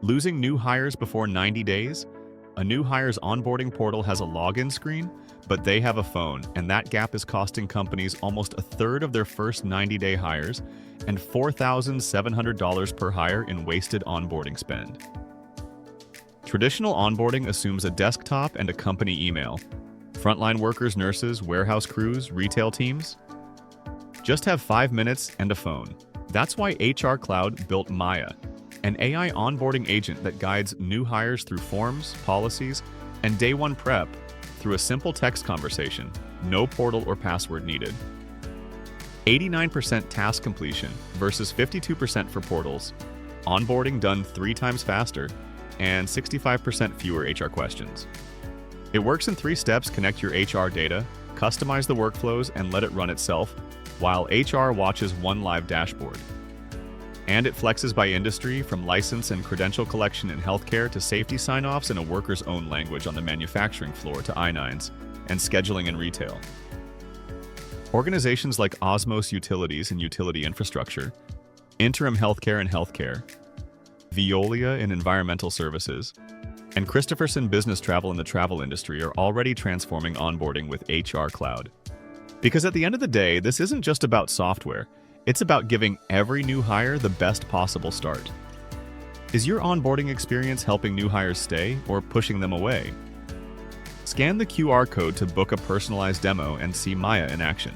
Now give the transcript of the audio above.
Losing new hires before 90 days? A new hire's onboarding portal has a login screen, but they have a phone, and that gap is costing companies almost a third of their first 90-day hires and $4,700 per hire in wasted onboarding spend. Traditional onboarding assumes a desktop and a company email. Frontline workers, nurses, warehouse crews, retail teams? Just have 5 minutes and a phone. That's why HR Cloud built Maya, an AI onboarding agent that guides new hires through forms, policies, and day one prep through a simple text conversation, no portal or password needed. 89% task completion versus 52% for portals, onboarding done 3 times faster, and 65% fewer HR questions. It works in 3 steps: connect your HR data, customize the workflows, and let it run itself, while HR watches one live dashboard. And it flexes by industry, from license and credential collection in healthcare to safety sign-offs in a worker's own language on the manufacturing floor to I-9s and scheduling in retail. Organizations like Osmos Utilities and Utility Infrastructure, Interim Healthcare and Healthcare, Veolia in Environmental Services, and Christopherson Business Travel in the travel industry are already transforming onboarding with HR Cloud. Because at the end of the day, this isn't just about software. It's about giving every new hire the best possible start. Is your onboarding experience helping new hires stay or pushing them away? Scan the QR code to book a personalized demo and see Maya in action.